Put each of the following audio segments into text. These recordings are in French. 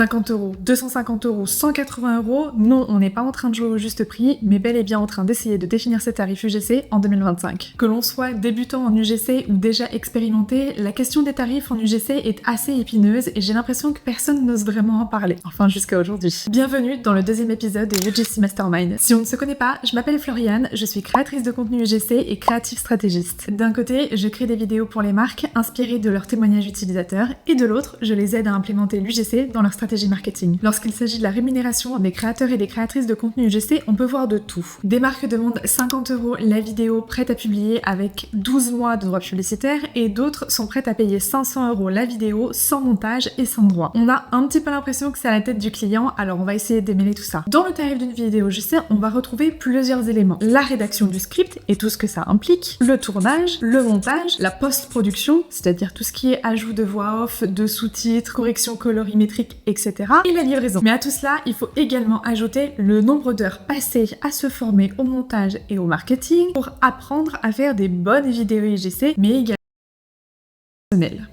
50 €, 250 €, 180 €, non, on n'est pas en train de jouer au juste prix, mais bel et bien en train d'essayer de définir ces tarifs UGC en 2025. Que l'on soit débutant en UGC ou déjà expérimenté, la question des tarifs en UGC est assez épineuse et j'ai l'impression que personne n'ose vraiment en parler. Enfin, jusqu'à aujourd'hui. Bienvenue dans le deuxième épisode des UGC Mastermind. Si on ne se connaît pas, je m'appelle Floriane, je suis créatrice de contenu UGC et créative stratégiste. D'un côté, je crée des vidéos pour les marques inspirées de leurs témoignages utilisateurs et de l'autre, je les aide à implémenter l'UGC dans leur stratégie marketing. Lorsqu'il s'agit de la rémunération des créateurs et des créatrices de contenu UGC, on peut voir de tout. Des marques demandent 50 € la vidéo prête à publier avec 12 mois de droits publicitaires et d'autres sont prêtes à payer 500 € la vidéo sans montage et sans droit. On a un petit peu l'impression que c'est à la tête du client, alors on va essayer de démêler tout ça. Dans le tarif d'une vidéo UGC, on va retrouver plusieurs éléments. La rédaction du script et tout ce que ça implique, le tournage, le montage, la post-production, c'est-à-dire tout ce qui est ajout de voix off, de sous-titres, correction colorimétrique, etc. et la livraison. Mais à tout cela, il faut également ajouter le nombre d'heures passées à se former au montage et au marketing pour apprendre à faire des bonnes vidéos UGC, mais également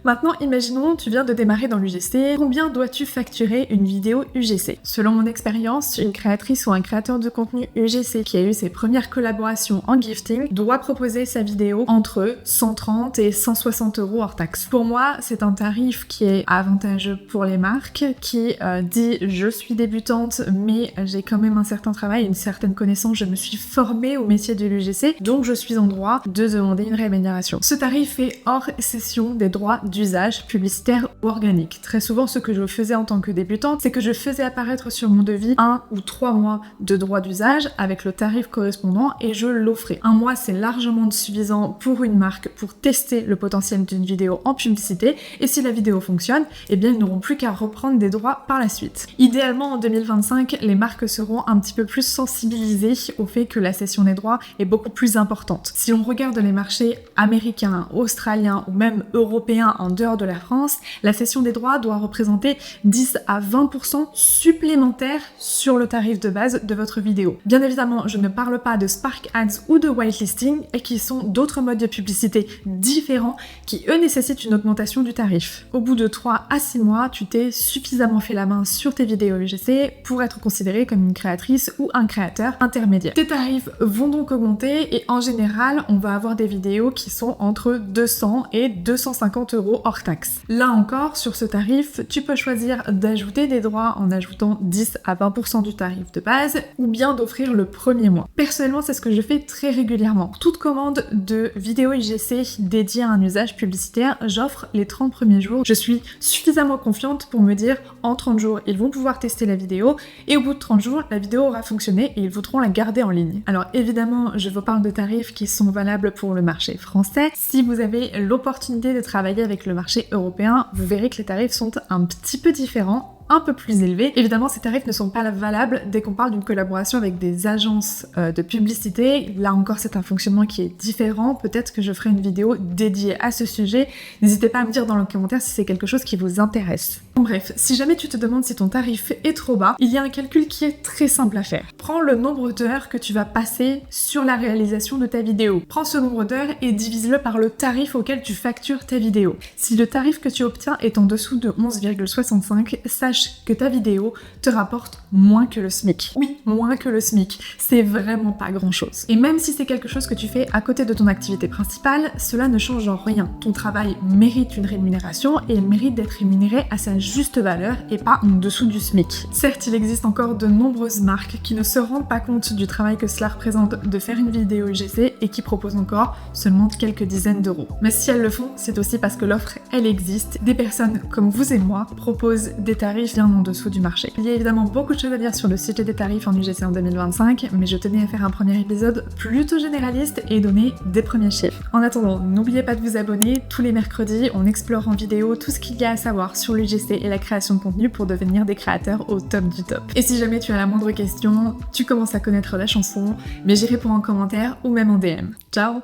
Maintenant, imaginons, tu viens de démarrer dans l'UGC, combien dois-tu facturer une vidéo UGC? Selon mon expérience, une créatrice ou un créateur de contenu UGC qui a eu ses premières collaborations en gifting doit proposer sa vidéo entre 130 et 160 € hors taxe. Pour moi, c'est un tarif qui est avantageux pour les marques, qui dit je suis débutante, mais j'ai quand même un certain travail, une certaine connaissance, je me suis formée au métier de l'UGC, donc je suis en droit de demander une rémunération. Ce tarif est hors cession des droits d'usage publicitaire ou organique. Très souvent, ce que je faisais en tant que débutante, c'est que je faisais apparaître sur mon devis 1 ou 3 mois de droits d'usage avec le tarif correspondant et je l'offrais. Un mois, c'est largement suffisant pour une marque pour tester le potentiel d'une vidéo en publicité et si la vidéo fonctionne, eh bien ils n'auront plus qu'à reprendre des droits par la suite. Idéalement, en 2025, les marques seront un petit peu plus sensibilisées au fait que la cession des droits est beaucoup plus importante. Si on regarde les marchés américains, australiens ou même européens en dehors de la France, la cession des droits doit représenter 10 à 20% supplémentaires sur le tarif de base de votre vidéo. Bien évidemment, je ne parle pas de Spark Ads ou de whitelisting, et qui sont d'autres modes de publicité différents qui, eux, nécessitent une augmentation du tarif. Au bout de 3 à 6 mois, tu t'es suffisamment fait la main sur tes vidéos UGC pour être considéré comme une créatrice ou un créateur intermédiaire. Tes tarifs vont donc augmenter et en général, on va avoir des vidéos qui sont entre 200 et 250 € hors taxe. Là encore, sur ce tarif, tu peux choisir d'ajouter des droits en ajoutant 10 à 20% du tarif de base ou bien d'offrir le premier mois. Personnellement, c'est ce que je fais très régulièrement. Toute commande de vidéo UGC dédiée à un usage publicitaire, j'offre les 30 premiers jours. Je suis suffisamment confiante pour me dire en 30 jours, ils vont pouvoir tester la vidéo et au bout de 30 jours, la vidéo aura fonctionné et ils voudront la garder en ligne. Alors évidemment, je vous parle de tarifs qui sont valables pour le marché français. Si vous avez l'opportunité de travailler avec le marché européen, vous verrez que les tarifs sont un petit peu différents, un peu plus élevés. Évidemment, ces tarifs ne sont pas valables dès qu'on parle d'une collaboration avec des agences de publicité. Là encore, c'est un fonctionnement qui est différent. Peut-être que je ferai une vidéo dédiée à ce sujet. N'hésitez pas à me dire dans le commentaire si c'est quelque chose qui vous intéresse. Bref, si jamais tu te demandes si ton tarif est trop bas, il y a un calcul qui est très simple à faire. Prends le nombre d'heures que tu vas passer sur la réalisation de ta vidéo. Prends ce nombre d'heures et divise-le par le tarif auquel tu factures ta vidéo. Si le tarif que tu obtiens est en dessous de 11,65, sache que ta vidéo te rapporte moins que le SMIC. Oui, moins que le SMIC. C'est vraiment pas grand-chose. Et même si c'est quelque chose que tu fais à côté de ton activité principale, cela ne change rien. Ton travail mérite une rémunération et il mérite d'être rémunéré à sa juste valeur et pas en dessous du SMIC. Certes, il existe encore de nombreuses marques qui ne se rendent pas compte du travail que cela représente de faire une vidéo UGC et qui proposent encore seulement quelques dizaines d'euros. Mais si elles le font, c'est aussi parce que l'offre, elle existe. Des personnes comme vous et moi proposent des tarifs bien en dessous du marché. Il y a évidemment beaucoup de choses à dire sur le sujet des tarifs en UGC en 2025, mais je tenais à faire un premier épisode plutôt généraliste et donner des premiers chiffres. En attendant, n'oubliez pas de vous abonner. Tous les mercredis, on explore en vidéo tout ce qu'il y a à savoir sur l'UGC et la création de contenu pour devenir des créateurs au top du top. Et si jamais tu as la moindre question, tu commences à connaître la chanson, mais j'y réponds en commentaire ou même en DM. Ciao!